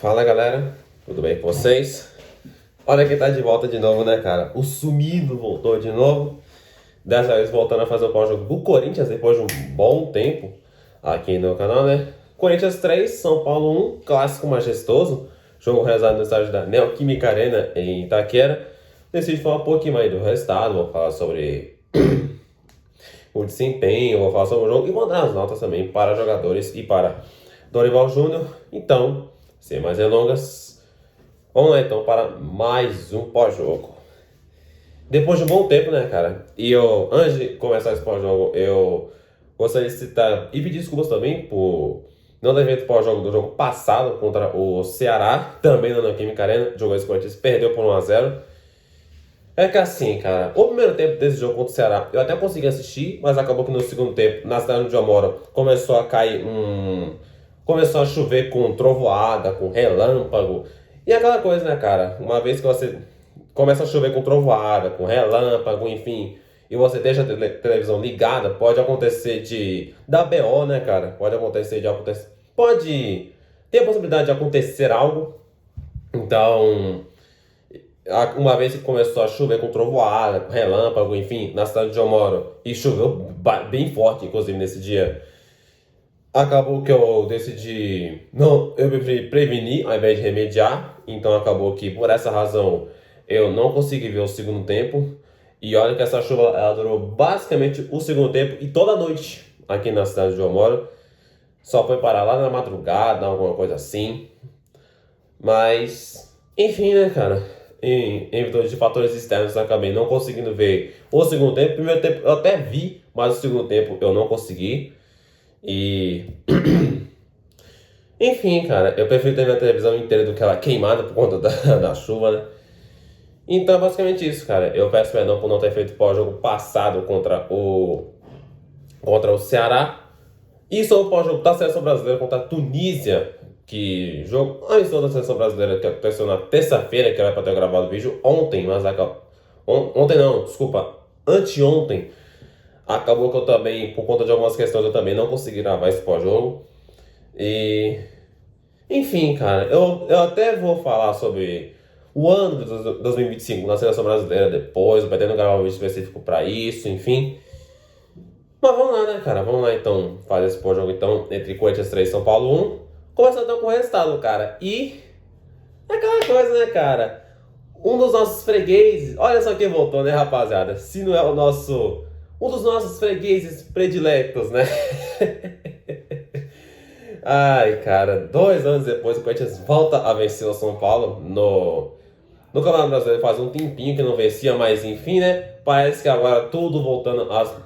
Fala galera, tudo bem com vocês? Olha quem tá de volta de novo, né, cara? O sumido voltou de novo. Dessa vez voltando a fazer o pós-jogo do Corinthians depois de um bom tempo aqui no canal, né? Corinthians 3, São Paulo 1, clássico majestoso. Jogo realizado no estádio da Neoquímica Arena em Itaquera. Decidi falar um pouquinho mais do resultado, vou falar sobre o desempenho, vou falar sobre o jogo e vou dar as notas também para jogadores e para Dorival Júnior. Então, sem mais delongas, vamos lá então para mais um pós-jogo. Depois de um bom tempo, né, cara? E eu, antes de começar esse pós-jogo, eu gostaria de citar e pedir desculpas também por não ter feito pós-jogo do jogo passado contra o Ceará, também na Neoquímica Arena. Jogou esse Corinthians, perdeu por 1-0. É que assim, cara, o primeiro tempo desse jogo contra o Ceará, eu até consegui assistir, mas acabou que no segundo tempo, na cidade onde eu moro, começou a cair começou a chover com trovoada, com relâmpago. E aquela coisa, né, cara? Uma vez que você começa a chover com trovoada, com relâmpago, enfim, e você deixa a televisão ligada, pode acontecer de dar BO, né, cara? Pode acontecer de acontecer. Pode ter a possibilidade de acontecer algo. Então, uma vez que começou a chover com trovoada, com relâmpago, enfim, na cidade onde eu moro, e choveu bem forte, inclusive, nesse dia, acabou que eu decidi, não, eu preferi prevenir ao invés de remediar, então acabou que, por essa razão, eu não consegui ver o segundo tempo, e olha que essa chuva, ela durou basicamente o segundo tempo e toda a noite aqui na cidade onde eu moro, só foi parar lá na madrugada, alguma coisa assim, mas, enfim, né, cara? Em virtude de fatores externos, eu acabei não conseguindo ver o segundo tempo. Primeiro tempo eu até vi, mas o segundo tempo eu não consegui. E. Enfim, cara, eu prefiro ter minha televisão inteira do que ela queimada por conta da chuva, né? Então, é basicamente isso, cara. Eu peço perdão por não ter feito pós-jogo passado contra o Ceará. E sobre o pós-jogo da Seleção Brasileira contra a Tunísia, que jogo amistoso da Seleção Brasileira que aconteceu na terça-feira, que era para ter gravado o vídeo ontem, mas ontem não, desculpa, anteontem. Acabou que eu também, por conta de algumas questões, eu também não consegui gravar esse pós-jogo. E enfim, cara, eu até vou falar sobre o ano de 2025 na Seleção Brasileira depois, eu pretendo gravar um vídeo específico para isso, enfim. Mas vamos lá, né, cara? Vamos lá, então, fazer esse pós-jogo, então, entre Corinthians 3 e São Paulo 1. Começando então com o resultado, cara. E é aquela coisa, né, cara? Um dos nossos fregueses, olha só quem voltou, né, rapaziada? Se não é um dos nossos fregueses prediletos, né? Ai, cara, 2 anos depois o Corinthians volta a vencer o São Paulo no Campeonato Brasileiro. Faz um tempinho que não vencia, mas enfim, né? Parece que agora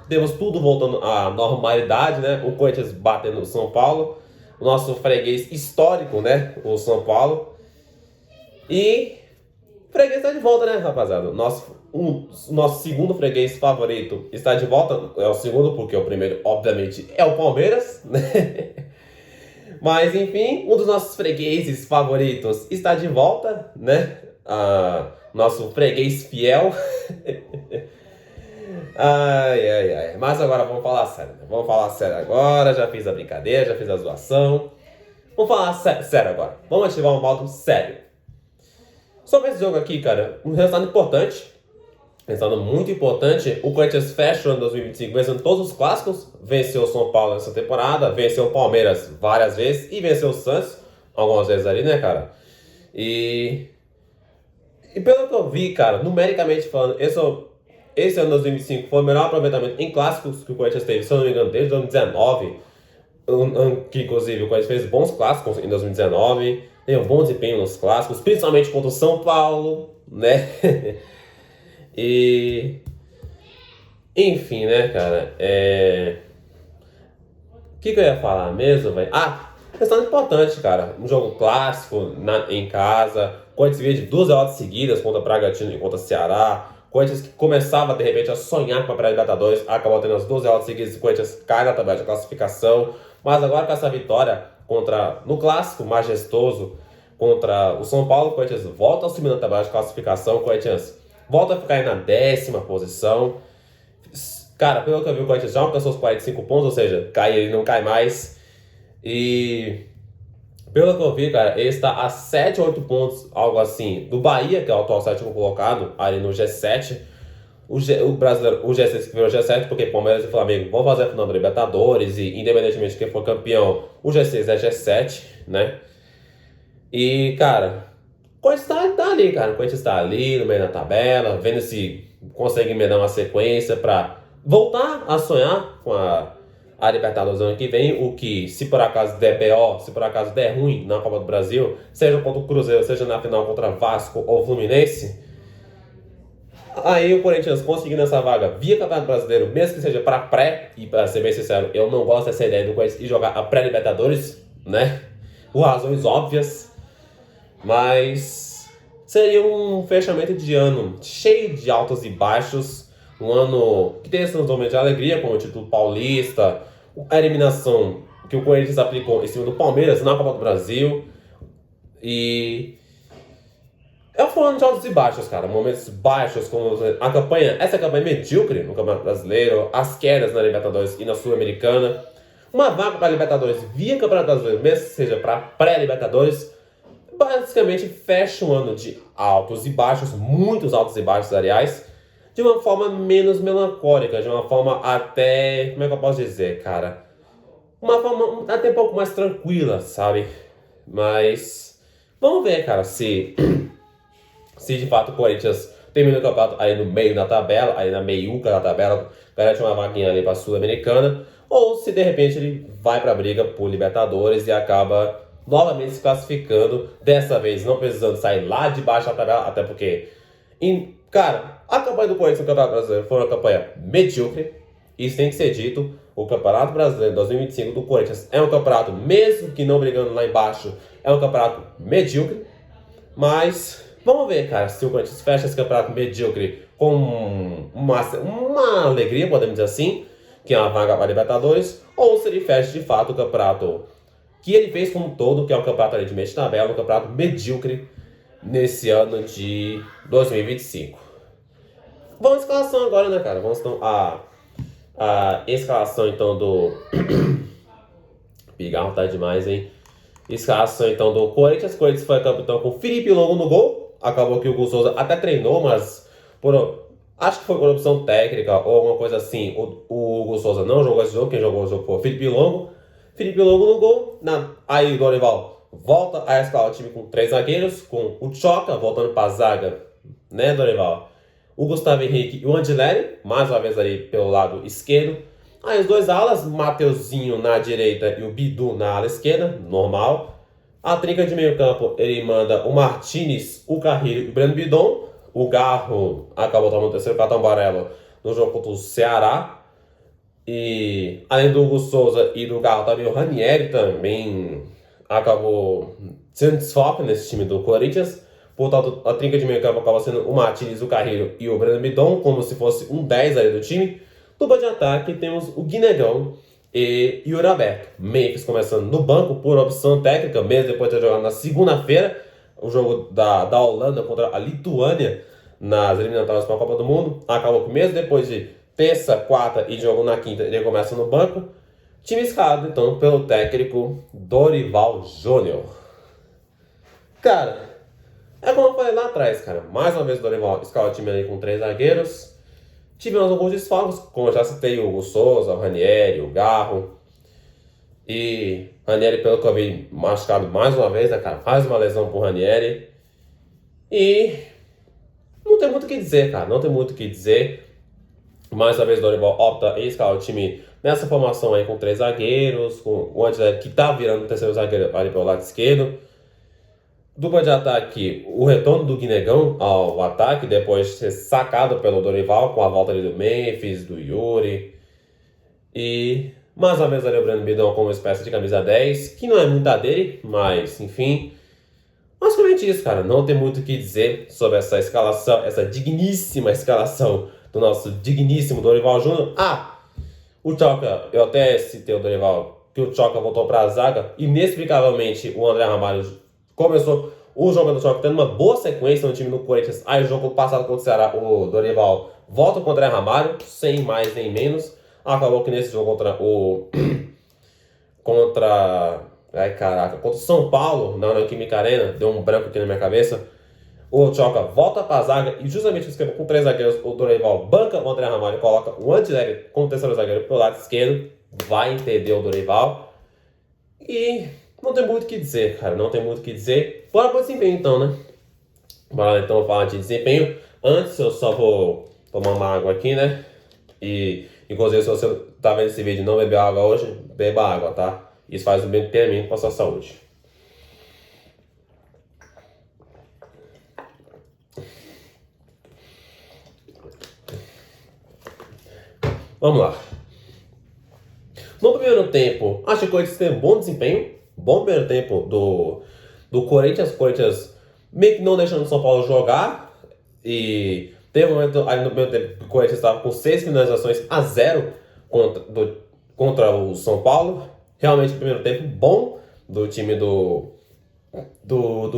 temos tudo voltando à normalidade, né? O Corinthians batendo o São Paulo, o nosso freguês histórico, né? O São Paulo. E o freguês está de volta, né, rapaziada? Nosso segundo freguês favorito está de volta. É o segundo, porque o primeiro, obviamente, é o Palmeiras, né? Mas enfim, um dos nossos fregueses favoritos está de volta, né? Nosso freguês fiel. Ai, ai, ai. Mas agora vamos falar sério, né? Vamos falar sério agora. Já fiz a brincadeira, já fiz a zoação. Vamos falar sério agora. Vamos ativar um modo sério. Sobre esse jogo aqui, cara, um resultado importante. Resultado muito importante. O Corinthians fecha o ano 2025 vencendo todos os clássicos. Venceu o São Paulo nessa temporada. Venceu o Palmeiras várias vezes. E venceu o Santos algumas vezes ali, né, cara? E pelo que eu vi, cara, numericamente falando, esse ano 2025 foi o melhor aproveitamento em clássicos que o Corinthians teve, se eu não me engano, desde 2019. Que inclusive o Corinthians fez bons clássicos em 2019. Teve um bom desempenho nos clássicos, principalmente contra o São Paulo, né? E enfim, né, cara? O que eu ia falar mesmo, velho? Questão importante, cara. Um jogo clássico em casa. Corinthians veio de 2 derrotas seguidas contra Bragantino e contra Ceará. Corinthians que começava, de repente, a sonhar com a pré-Libertadores. Acabou tendo as 2 derrotas seguidas e Corinthians cai na tabela de classificação. Mas agora com essa vitória no clássico majestoso contra o São Paulo, o Corinthians volta a subir na tabela de classificação. O Corinthians volta a ficar aí na 10ª posição. Cara, pelo que eu vi, o Corinthians já alcançou os 45 pontos, ou seja, cai ele não cai mais. E Pelo que eu vi, cara, ele está a 7 ou 8 pontos, algo assim, do Bahia, que é o atual sétimo colocado, ali no G7. O brasileiro, o G6 que virou G7, porque Palmeiras e Flamengo vão fazer a final da Libertadores, e independentemente de quem for campeão, o G6 é G7, né? E, cara, o Corinthians tá ali, cara. O Corinthians tá ali no meio da tabela, vendo se consegue me dar uma sequência pra voltar a sonhar com a Libertadores ano que vem. O que, se por acaso der BO, se por acaso der ruim na Copa do Brasil, seja contra o Cruzeiro, seja na final contra Vasco ou Fluminense, aí o Corinthians conseguindo essa vaga via Campeonato Brasileiro, mesmo que seja para pré, e para ser bem sincero, eu não gosto dessa ideia do Corinthians ir jogar a pré-Libertadores, né? Por razões óbvias, mas seria um fechamento de ano cheio de altos e baixos, um ano que tem esses momentos de alegria, como o título paulista, a eliminação que o Corinthians aplicou em cima do Palmeiras na Copa do Brasil, e eu falando de altos e baixos, cara. Momentos baixos, como a campanha, essa campanha medíocre no Campeonato Brasileiro, as quedas na Libertadores e na Sul-Americana, uma vaga para a Libertadores via Campeonato Brasileiro, mesmo que seja para pré-Libertadores, basicamente fecha um ano de altos e baixos, muitos altos e baixos, aliás, de uma forma menos melancólica, de uma forma até, como é que eu posso dizer, cara? Uma forma até um pouco mais tranquila, sabe? Mas vamos ver, cara, se de fato o Corinthians termina o campeonato aí no meio da tabela, aí na meiuca da tabela, garante uma vaguinha ali para a Sul-Americana, ou se de repente ele vai para a briga por Libertadores e acaba novamente se classificando, dessa vez não precisando sair lá de baixo da tabela, até porque, cara, a campanha do Corinthians no Campeonato Brasileiro foi uma campanha medíocre, isso tem que ser dito. O Campeonato Brasileiro 2025 do Corinthians é um campeonato, mesmo que não brigando lá embaixo, é um campeonato medíocre, mas vamos ver, cara, se o Corinthians fecha esse campeonato medíocre com uma alegria, podemos dizer assim, que é uma vaga para a Libertadores, ou se ele fecha de fato o campeonato que ele fez como um todo, que é o campeonato ali de meio de tabela, um campeonato medíocre nesse ano de 2025. Vamos à escalação agora, né, cara? Vamos então a escalação então do. Pigarro tá demais, hein? Escalação então do Corinthians. Corinthians foi capitão com Felipe Longo no gol. Acabou que o Hugo Souza até treinou, mas acho que foi por opção técnica ou alguma coisa assim. O Hugo Souza não jogou esse jogo. Quem jogou o jogo foi o Felipe Longo. Felipe Longo no gol. Aí o Dorival volta a escalar o time com 3 zagueiros, com o Choca voltando para a zaga, né, Dorival? O Gustavo Henrique e o Andileri, mais uma vez ali pelo lado esquerdo. Aí os dois alas, Mateuzinho na direita e o Bidu na ala esquerda, normal. A trinca de meio campo, ele manda o Martinez, o Carrilho e o Breno Bidon. O Garro acabou tomando o terceiro cartão amarelo no jogo contra o Ceará. E além do Hugo Souza e do Garro, também o Ranieri também acabou sendo desfoque nesse time do Corinthians. Portanto, a trinca de meio campo acaba sendo o Martinez, o Carrilho e o Breno Bidon, como se fosse um 10 ali do time. Dupla de ataque, temos o Guinegão e Yuri Alberto. Memphis começando no banco por opção técnica, mesmo depois de ter jogado na segunda-feira o jogo da Holanda contra a Lituânia nas eliminatórias para a Copa do Mundo. Acabou que mesmo depois de terça, quarta e jogo na quinta, ele começa no banco. Time escalado, então, pelo técnico Dorival Júnior. Cara, é como eu falei lá atrás, cara. Mais uma vez o Dorival escala o time ali com 3 zagueiros. Tivemos alguns desfalques, como eu já citei, o Hugo Souza, o Ranieri, o Garro. E Ranieri, pelo que eu vi, machucado mais uma vez, né, cara? Faz uma lesão pro Ranieri. E não tem muito o que dizer, cara. Não tem muito o que dizer. Mais uma vez o Dorival opta em escalar o time nessa formação aí com 3 zagueiros, com o Andileri que tá virando o terceiro zagueiro ali pelo lado esquerdo. Dupla de ataque, o retorno do Guinegão ao ataque, depois de ser sacado pelo Dorival, com a volta ali do Memphis, do Yuri. E mais uma vez ali o Breno Bidon como uma espécie de camisa 10, que não é muita dele, mas enfim. Basicamente isso, cara. Não tem muito o que dizer sobre essa escalação, essa digníssima escalação do nosso digníssimo Dorival Júnior. O Choca, eu até citei o Dorival, que o Choca voltou para a zaga. Inexplicavelmente, o André Ramalho começou o jogo do Choque tendo uma boa sequência no time do Corinthians. Aí o jogo passado contra o Ceará, o Dorival volta contra o André Ramalho, sem mais nem menos. Acabou que nesse jogo contra Ai, caraca. Contra o São Paulo, na Neoquímica Arena, deu um branco aqui na minha cabeça. O Tchoca volta pra zaga e justamente o esquema com 3 zagueiros, o Dorival banca o André Ramalho e coloca o Antilegre como terceiro zagueiro pro lado esquerdo. Vai entender o Dorival. E não tem muito o que dizer, cara. Não tem muito o que dizer. Bora pro desempenho então, né? Bora lá então falar de desempenho. Antes eu só vou tomar uma água aqui, né? E inclusive se você tá vendo esse vídeo e não bebeu água hoje, beba água, tá? Isso faz um bem tremendo pra sua saúde. Vamos lá. No primeiro tempo, acho que o Corinthians teve um bom desempenho. Bom primeiro tempo do Corinthians. O Corinthians meio que não deixando o São Paulo jogar. E teve um momento ali no primeiro tempo que o Corinthians estava com 6 finalizações a 0 contra o São Paulo. Realmente, primeiro tempo bom do time do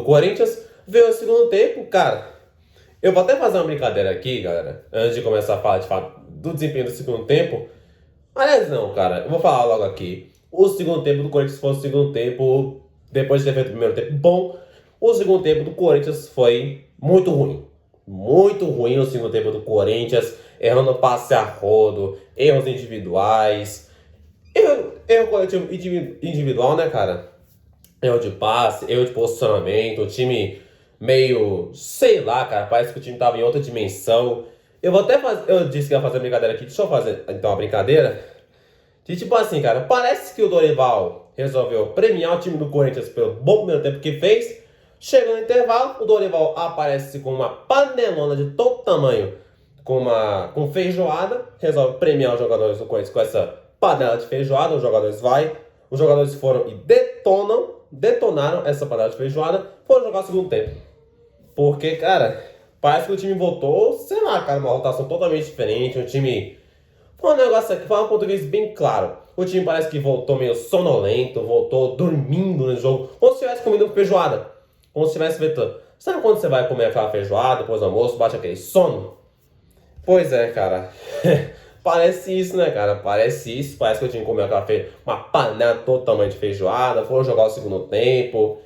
Corinthians. Veio o segundo tempo, cara. Eu vou até fazer uma brincadeira aqui, galera, antes de começar a falar de fato do desempenho do segundo tempo. Aliás, não, cara, eu vou falar logo aqui. O segundo tempo do Corinthians foi o segundo tempo, depois de ter feito o primeiro tempo bom, o segundo tempo do Corinthians foi muito ruim. Muito ruim o segundo tempo do Corinthians, errando passe a rodo, erros individuais, erro coletivo individual, né, cara? Erro de passe, erro de posicionamento, o time meio, sei lá, cara, parece que o time tava em outra dimensão. Eu vou até fazer, eu disse que ia fazer brincadeira aqui, deixa eu fazer então uma brincadeira. De tipo assim, cara, parece que o Dorival resolveu premiar o time do Corinthians pelo bom primeiro tempo que fez. Chega no intervalo, o Dorival aparece com uma panelona de todo tamanho, com feijoada, resolve premiar os jogadores do Corinthians com essa panela de feijoada. Os jogadores foram e detonaram essa panela de feijoada, foram jogar o segundo tempo. Porque, cara, parece que o time voltou, sei lá, cara, uma rotação totalmente diferente, um time... Foi um negócio aqui, falar um português bem claro. O time parece que voltou meio sonolento, voltou dormindo no jogo, como se tivesse comido feijoada. Como se tivesse feito... Sabe quando você vai comer aquela feijoada, depois do almoço, bate aquele sono? Pois é, cara. Parece isso, né, cara? Parece isso. Parece que o time comeu uma panela todo tamanho de feijoada, foram jogar o segundo tempo.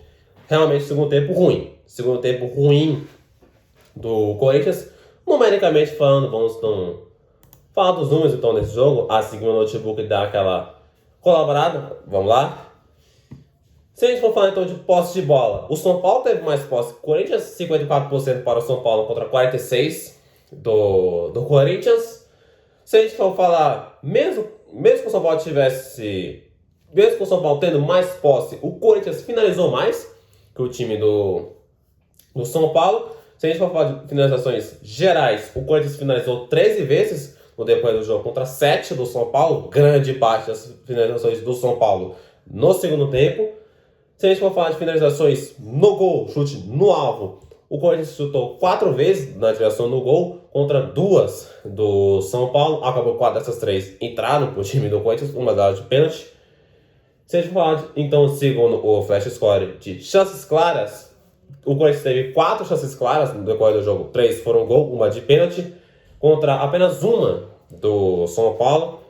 Realmente, segundo tempo ruim. Segundo tempo ruim do Corinthians. Numericamente falando, vamos então falar dos números então nesse jogo. Assim que o meu notebook dá aquela colaborada. Vamos lá. Se a gente for falar então de posse de bola, o São Paulo teve mais posse. Corinthians, 54% para o São Paulo contra 46% do Corinthians. Se a gente for falar, mesmo que o São Paulo tivesse... Mesmo que o São Paulo tendo mais posse, o Corinthians finalizou mais que o time do São Paulo. Se a gente for falar de finalizações gerais, o Corinthians finalizou 13 vezes no decorrer do jogo contra 7 do São Paulo. Grande parte das finalizações do São Paulo no segundo tempo. Se a gente for falar de finalizações no gol, chute no alvo, o Corinthians chutou 4 vezes na direção do gol contra 2 do São Paulo. Acabou 4 dessas 3 entraram para o time do Corinthians, uma delas de pênalti. Se a gente for falar, então, segundo o Flash Score de chances claras, o Corinthians teve 4 chances claras no decorrer do jogo. 3 foram gol, uma de pênalti, contra apenas uma do São Paulo.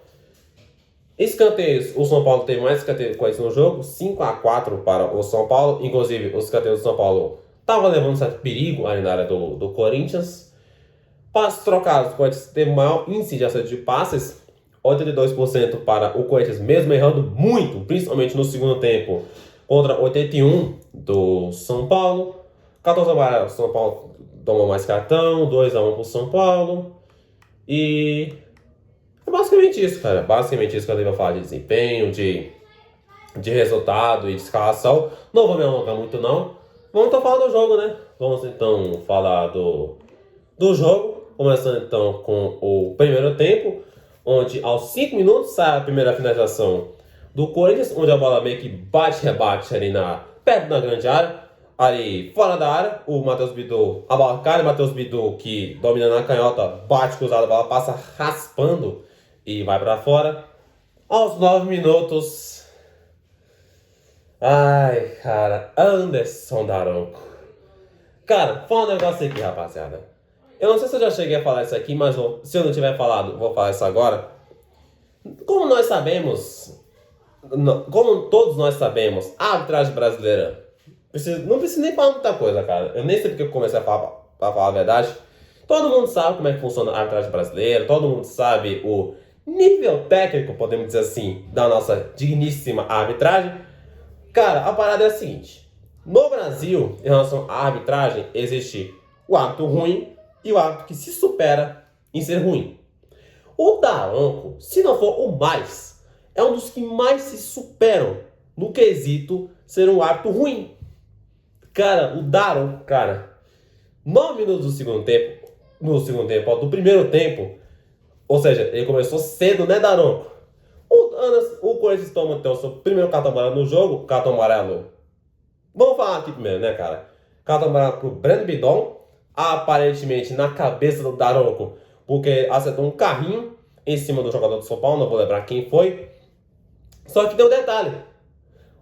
Escanteios, o São Paulo teve mais escanteios no jogo, 5-4 para o São Paulo. Inclusive, os escanteios do São Paulo estavam levando certo perigo ali na área do Corinthians. Passes trocados, o Corinthians teve maior índice de acerto de passes, 82% para o Corinthians, mesmo errando muito, principalmente no segundo tempo, contra 81% do São Paulo. 14 amarelos, o São Paulo tomou mais cartão, 2-1 para o São Paulo. E é basicamente isso, cara. Basicamente isso que eu devo falar de desempenho, de resultado e de escalação. Não vou me alongar muito, não. Vamos então falar do jogo, né? Vamos então falar do jogo. Começando então com o primeiro tempo, onde aos 5 minutos sai a primeira finalização do Corinthians, onde a bola meio que bate e rebate ali perto da grande área. Ali fora da área, o Matheus Bidu, a bola cai, o Matheus Bidu que domina na canhota, bate cruzado, a bola passa raspando e vai pra fora. Aos 9 minutos... Ai, cara, Anderson Daronco. Cara, fala um negócio aqui, rapaziada. Eu não sei se eu já cheguei a falar isso aqui, mas se eu não tiver falado, vou falar isso agora. Como nós sabemos, como todos nós sabemos, a arbitragem brasileira, não precisa nem falar muita coisa, cara. Eu nem sei porque eu comecei a falar a verdade. Todo mundo sabe como é que funciona a arbitragem brasileira, todo mundo sabe o nível técnico, podemos dizer assim, da nossa digníssima arbitragem. Cara, a parada é a seguinte. No Brasil, em relação à arbitragem, existe o árbitro ruim e o árbitro que se supera em ser ruim. O Daronco, se não for o mais, é um dos que mais se superam no quesito ser um árbitro ruim. Cara, o Daronco, cara, 9 minutos do segundo tempo, ó, do primeiro tempo, ou seja, ele começou cedo, né, Daronco? O Corinthians toma então o seu primeiro cartão amarelo no jogo, cartão amarelo. Vamos falar aqui primeiro, né, cara? Cartão amarelo pro Breno Bidon, aparentemente na cabeça do Daronco, porque acertou um carrinho em cima do jogador do São Paulo, não vou lembrar quem foi. Só que tem um detalhe.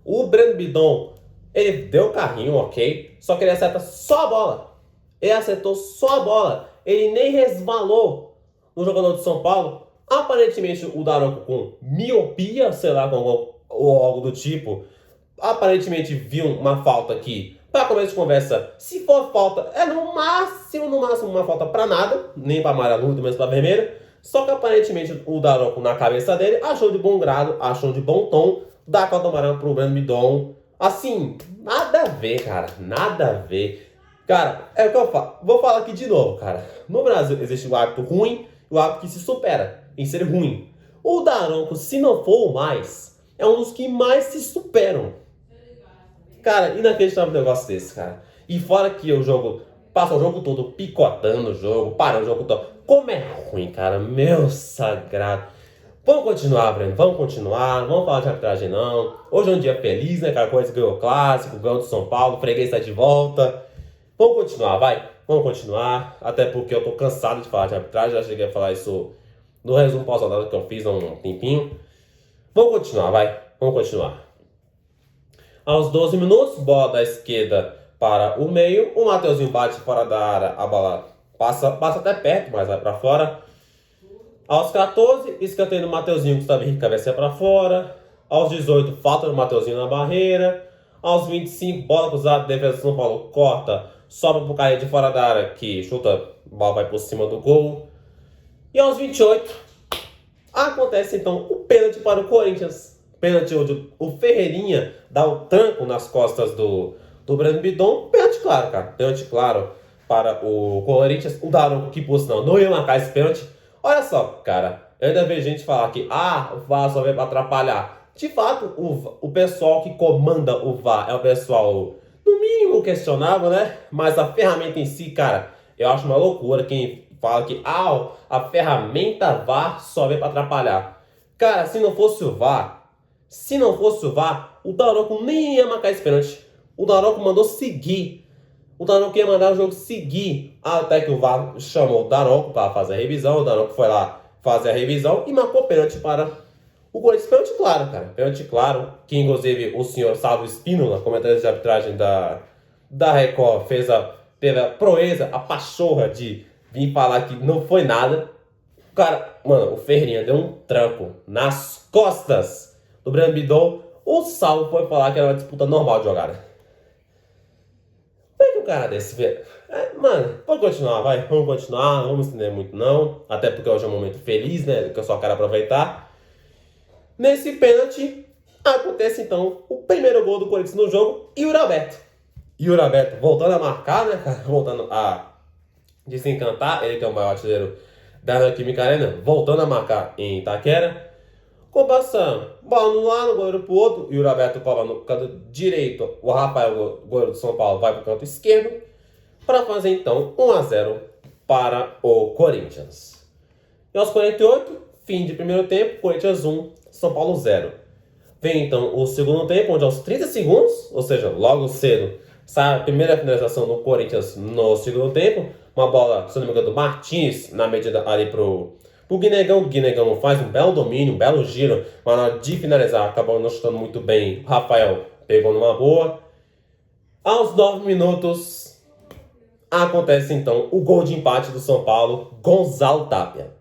O Breno Bidon, ele deu o carrinho, ok? Só que ele acerta só a bola. Ele acertou só a bola. Ele nem resvalou no jogador de São Paulo. Aparentemente o Daronco com miopia, sei lá, ou algo do tipo, aparentemente viu uma falta aqui. Para começo de conversa, se for falta, é no máximo uma falta para nada, nem para amarelo, muito menos para vermelho. Só que aparentemente o Daronco na cabeça dele achou de bom grado, achou de bom tom, dar cartão amarelo pro Breno Bidon. Assim, nada a ver, cara, nada a ver. Cara, é o que eu falo. Vou falar aqui de novo, cara. No Brasil existe o árbitro ruim e o árbitro que se supera em ser ruim. O Daronco, se não for o mais, é um dos que mais se superam. Cara, inacreditável um negócio desse, cara. E fora que o jogo passa o jogo todo picotando o jogo, para o jogo todo. Como é ruim, cara. Meu sagrado. Vamos continuar, Breno. Vamos continuar. Vamos falar de arbitragem, não. Hoje é um dia feliz, né? Cara, coisa ganhou o clássico, ganhou do São Paulo, o freguês está de volta. Vamos continuar, vai. Vamos continuar. Até porque eu tô cansado de falar de arbitragem. Já cheguei a falar isso no resumo pós-rodada que eu fiz há um tempinho. Vamos continuar, vai. Vamos continuar. Aos 12 minutos, bola da esquerda para o meio. O Mateuzinho bate fora da área. A bola passa até perto, mas vai para fora. Aos 14, escanteio do Mateuzinho. Gustavo Henrique cabeceia para fora. Aos 18, falta do Mateuzinho na barreira. Aos 25, bola cruzada, defesa do São Paulo corta. Sobra pro Caio de fora da área, que chuta, a bola vai por cima do gol. E aos 28, acontece então o pênalti para o Corinthians. Pênalti onde o Ferreirinha dá o tranco nas costas do Breno Bidon. Pênalti claro, cara. Pênalti claro para o Corinthians. O Daronco, que por sinal não ia marcar esse pênalti. Olha só, cara. Eu ainda vejo gente falar que o VAR só veio para atrapalhar. De fato, o pessoal que comanda o VAR é o pessoal, no mínimo, questionável, né? Mas a ferramenta em si, cara, eu acho uma loucura quem fala que a ferramenta VAR só veio para atrapalhar. Cara, se não fosse o VAR, o Daronco nem ia marcar esse pênalti. O Daronco mandou seguir. O Daronco ia mandar o jogo seguir. Até que o VAR chamou o Daronco para fazer a revisão. O Daronco foi lá fazer a revisão e marcou pênalti para o Corinthians. Pênalti claro, cara. Pênalti claro. Que inclusive o senhor Salvo Espínola, comentarista de arbitragem da Record, teve a proeza, a pachorra de vir falar que não foi nada. Cara, mano, o Ferreirinha deu um tranco nas costas do Breno Bidon. O Salvo foi falar que era uma disputa normal de jogada. Como é que um cara desse vê? Mano, pode continuar, vai. Vamos continuar, não vamos estender muito não. Até porque hoje é um momento feliz, né? Que eu só quero aproveitar. Nesse pênalti, acontece então o primeiro gol do Corinthians no jogo. E o Yuri Alberto voltando a marcar, né, cara? Voltando a desencantar. Ele que é o maior artilheiro da Neoquímica Arena, voltando a marcar em Itaquera. Compassando, bola no lado, goleiro pro outro. Yuri Alberto cobra no canto direito. O Rafael, goleiro do São Paulo, vai pro canto esquerdo. Para fazer então 1-0 para o Corinthians. E aos 48, fim de primeiro tempo, Corinthians 1, São Paulo 0. Vem então o segundo tempo, onde aos 30 segundos, ou seja, logo cedo, sai a primeira finalização do Corinthians no segundo tempo. Uma bola, se não me engano, do Martins, na medida ali pro Guinegão. O Guinegão faz um belo domínio, um belo giro, mas na hora de finalizar, acabou não chutando muito bem. O Rafael pegou numa boa. Aos 9 minutos, acontece então o gol de empate do São Paulo, Gonzalo Tapia.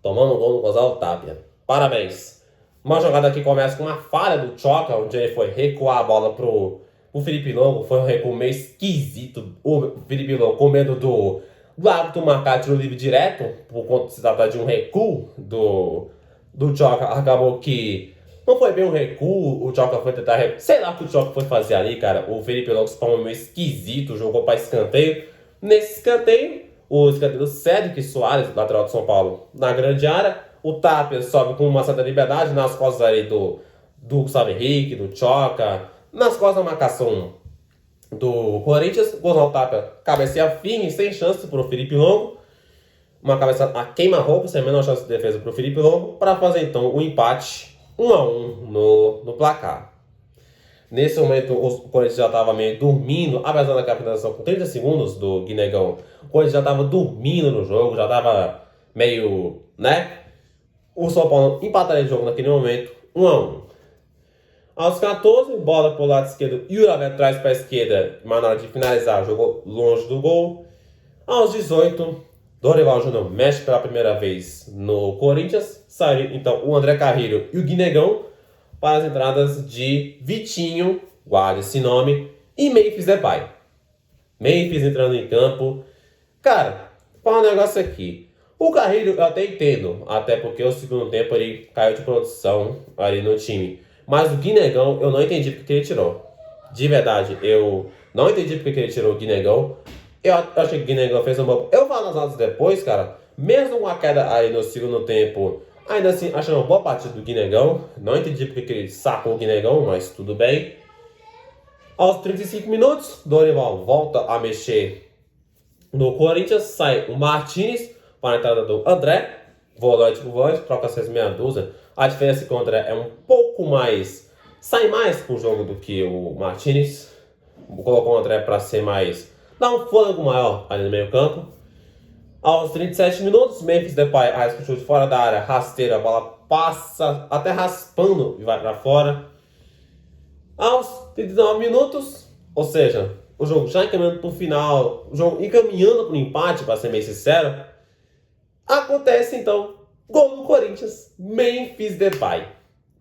Tomando o gol do Gonzalo Tapia. Parabéns. Uma jogada que começa com uma falha do Choca, onde ele foi recuar a bola pro Felipe Longo. Foi um recuo meio esquisito. O Felipe Longo com medo do árbitro marcar tiro livre direto, por conta de se tratar de um recuo do Choca. Acabou que não foi bem um recuo, o Choca foi tentar sei lá o que o Choca foi fazer ali, cara. O Felipe Longo se tornou meio esquisito, jogou para escanteio. Nesse escanteio, o escanteio do Cédric Soares, lateral de São Paulo, na grande área. O Tapia sobe com uma certa liberdade nas costas ali do Gustavo Henrique, do Choca, nas costas da marcação do Corinthians. O Gonçalo Tapia cabeceia firme, sem chance para o Felipe Longo. Uma cabeça a queima-roupa, sem a menor chance de defesa para o Felipe Longo, para fazer então o empate 1-1 no placar. Nesse momento, o Corinthians já estava meio dormindo, apesar da finalização com 30 segundos do Guinegão. O Corinthians já estava dormindo no jogo, já estava meio, né? O São Paulo empataria o jogo naquele momento, 1-1. Aos 14, bola para o lado esquerdo, Yuri Alberto traz para a esquerda, mas na hora de finalizar, jogou longe do gol. Aos 18, Dorival Júnior mexe pela primeira vez no Corinthians. Saiu então o André Carrilho e o Guinegão para as entradas de Vitinho, guarde esse nome, e Memphis Depay. Memphis entrando em campo. Cara, fala um negócio aqui. O Carrilho eu até entendo, até porque o segundo tempo ele caiu de produção ali no time. Mas o Guinegão eu não entendi porque ele tirou. De verdade, eu não entendi porque ele tirou o Guinegão. Eu achei que o Guinegão fez uma... Eu falo nas notas depois, cara, mesmo com a queda aí no segundo tempo, ainda assim, achei uma boa partida do Guinegão. Não entendi porque ele sacou o Guinegão, mas tudo bem. Aos 35 minutos, Dorival volta a mexer no Corinthians, sai o Martínez para a entrada do André, volante por volante, troca 6 meia dúzia. A diferença é que o André é um pouco mais... sai mais pro jogo do que o Martínez. Colocou o André para ser mais... dá um fôlego maior ali no meio campo. Aos 37 minutos, Memphis Depay arrisca o chute fora da área, rasteira, a bola passa até raspando e vai para fora. Aos 39 minutos, ou seja, o jogo já encaminhando para o final, o jogo encaminhando para o empate, para ser bem sincero, acontece então, gol do Corinthians, Memphis Depay.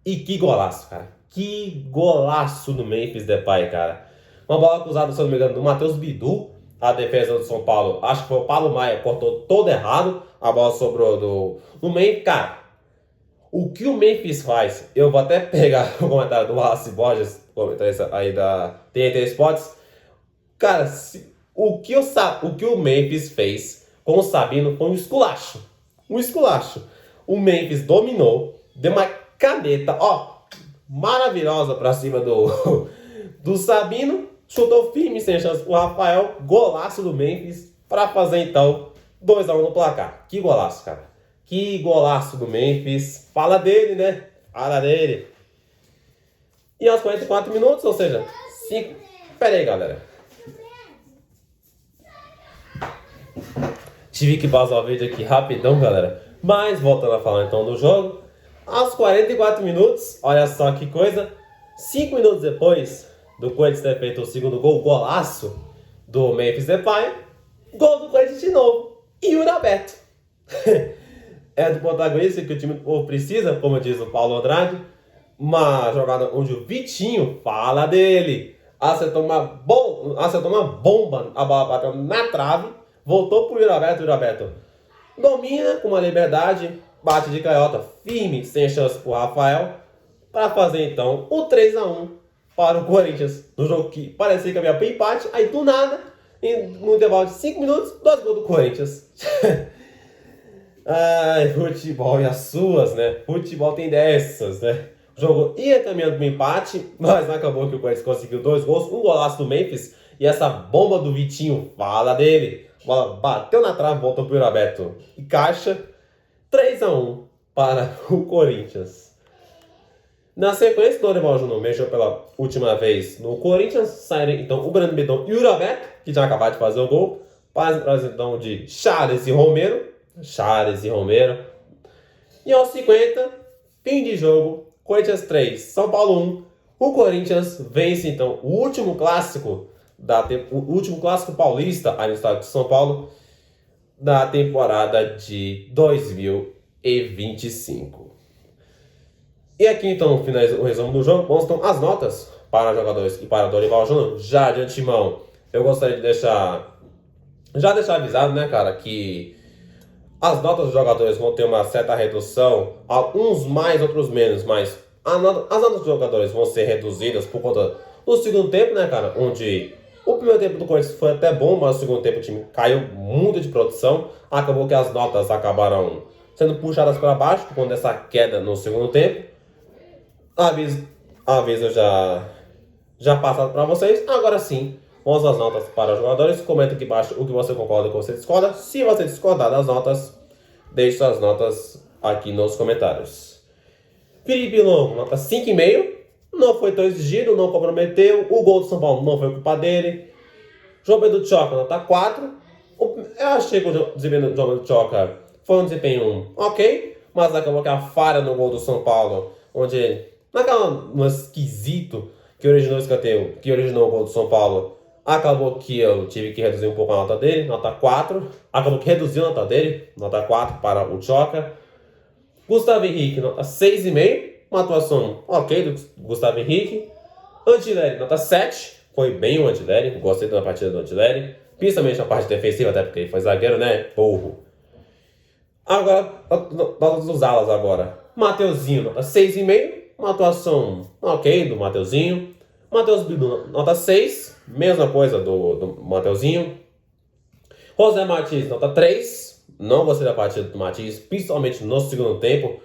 E que golaço, cara. Que golaço do Memphis Depay, cara. Uma bola cruzada, se eu não me engano, do Matheus Bidu. A defesa do São Paulo, acho que foi o Paulo Maia, cortou todo errado. A bola sobrou do Memphis. Cara, o que o Memphis faz, eu vou até pegar o comentário do Wallace Borges, comentarista aí da TNT Sports. Cara, o que o Memphis fez com o Sabino foi um esculacho. Um esculacho. O Memphis dominou, deu uma caneta, ó, maravilhosa pra cima do Sabino. Chutou firme, sem chance pro Rafael. Golaço do Memphis pra fazer então 2-1 no placar. Que golaço, cara. Que golaço do Memphis. Fala dele, né? Fala dele. E aos 44 minutos, ou seja, 5... Pera aí, galera. Tive que pausar o vídeo aqui rapidão, galera. Mas, voltando a falar então do jogo. Aos 44 minutos, olha só que coisa. 5 minutos depois do Corinthians ter feito o segundo gol, golaço do Memphis Depay, gol do Corinthians de novo. E Yuri Alberto. É do protagonista que o time precisa, como diz o Paulo Andrade. Uma jogada onde o Vitinho fala dele. Acertou uma bomba, a bola bateu na trave, voltou pro Yuri Alberto domina com uma liberdade, bate de canhota firme, sem chance pro Rafael, para fazer então o 3-1 para o Corinthians, no jogo que parecia que havia para empate, aí do nada, no intervalo de 5 minutos, 2 gols do Corinthians. Ai, futebol e as suas, né? Futebol tem dessas, né? O jogo ia caminhando para o empate, mas acabou que o Corinthians conseguiu 2 gols, um golaço do Memphis, e essa bomba do Vitinho, fala dele. A bola bateu na trave, voltou para o Roberto e caixa, 3-1 para o Corinthians. Na sequência, o Dorival Júnior mexeu pela última vez no Corinthians. Saíram então o Breno Bedão e o Roberto, que já acabaram de fazer o gol. Para a então de Charles e Romero. E aos 50, fim de jogo, Corinthians 3, São Paulo 1. O Corinthians vence então o último clássico paulista aí no estado de São Paulo da temporada de 2025. E aqui então finaliza o resumo do jogo. Vamos então as notas para jogadores e para Dorival Júnior. Já de antemão, eu gostaria de deixar avisado, né, cara, que as notas dos jogadores vão ter uma certa redução, uns mais, outros menos, mas as notas dos jogadores vão ser reduzidas por conta do segundo tempo, né, cara, onde o primeiro tempo do Corinthians foi até bom, mas o segundo tempo o time caiu muito de produção, acabou que as notas acabaram sendo puxadas para baixo por conta dessa queda no segundo tempo. Aviso já passado para vocês. Agora sim, vamos às notas para os jogadores. Comenta aqui embaixo o que você concorda e o que você discorda. Se você discordar das notas, deixe suas notas aqui nos comentários. Felipe Longo, nota 5,5. Não foi tão exigido, não comprometeu. O gol do São Paulo não foi culpa dele. João Pedro Tchoca, nota 4. Eu achei que o desempenho do João Pedro Tchoca foi um desempenho ok, mas acabou que a falha no gol do São Paulo, onde no esquisito que originou o escanteio, que originou o gol do São Paulo, acabou que eu tive que reduzir um pouco a nota dele, nota 4. Acabou que reduziu a nota dele, nota 4 para o Tchoca. Gustavo Henrique, nota 6,5. Uma atuação ok do Gustavo Henrique. Antileri, nota 7. Foi bem o Antileri, gostei da partida do Antileri. Principalmente na parte defensiva, até porque ele foi zagueiro, né? Porro. Agora, nota dos alas agora. Mateuzinho, nota 6,5. Uma atuação ok do Mateuzinho. Matheus Bidu, nota 6. Mesma coisa do Mateuzinho. José Martins, nota 3. Não gostei da partida do Martins, principalmente no segundo tempo,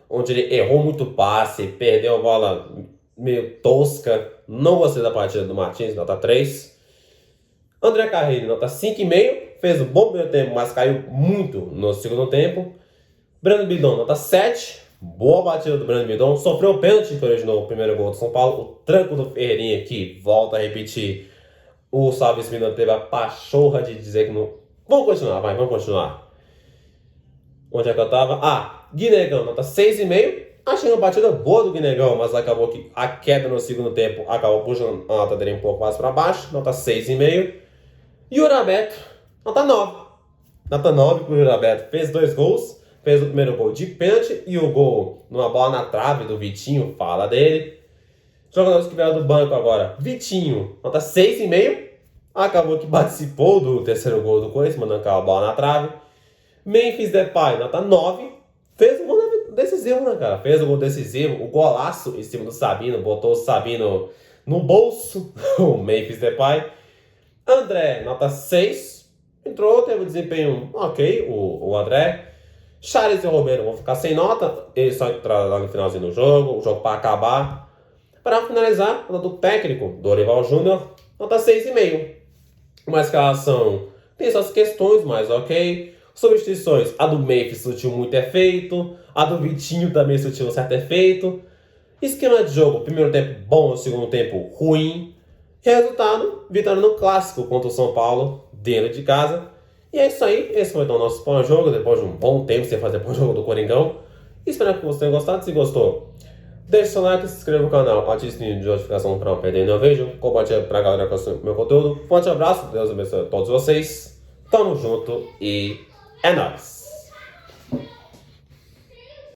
onde ele errou muito passe, perdeu a bola meio tosca. Não gostei da partida do Martins, nota 3. André Carrilho, nota 5,5. Fez um bom primeiro tempo, mas caiu muito no segundo tempo. Breno Bidon, nota 7. Boa batida do Breno Bidon. Sofreu o pênalti que originou o primeiro gol do São Paulo. O tranco do Ferreirinha, que volta a repetir. O Salve Espino teve a pachorra de dizer que não... Vamos continuar. Onde é que eu tava? Guinegão, nota 6,5. Achei uma batida boa do Guinegão, mas acabou que a queda no segundo tempo acabou puxando a nota dele um pouco mais para baixo. Nota 6,5. E o Urabeto, nota 9. Nota 9 pro Urabeto. Fez 2 gols. Fez o primeiro gol de pênalti e o gol numa bola na trave do Vitinho, fala dele. Jogadores que vieram do banco agora. Vitinho, nota 6,5. Acabou que participou do terceiro gol do Corinthians, mandando aquela bola na trave. Memphis Depay, nota 9. Fez o gol decisivo, né, cara? Fez o gol decisivo. O golaço em cima do Sabino. Botou o Sabino no bolso. O Memphis Depay. André, nota 6. Entrou, teve um desempenho ok, o André. Charles e Romero vão ficar sem nota. Eles só entraram lá no finalzinho do jogo. O jogo para acabar. Para finalizar, a nota do técnico, Dorival Júnior, nota 6,5. Uma escalação tem suas questões, mas ok. Substituições, a do Memphis surtiu muito efeito. A do Vitinho também surtiu um certo efeito. Esquema de jogo, primeiro tempo bom, segundo tempo ruim. Resultado, vitória no clássico contra o São Paulo, dentro de casa. E é isso aí, esse foi então o nosso pós-jogo, depois de um bom tempo sem fazer pós-jogo do Coringão. Espero que vocês tenham gostado, se gostou, deixe seu like, se inscreva no canal, ative o sininho de notificação para não perder nenhum vídeo, compartilhe pra galera com o meu conteúdo. Forte abraço, Deus abençoe a todos vocês, tamo junto e é nóis!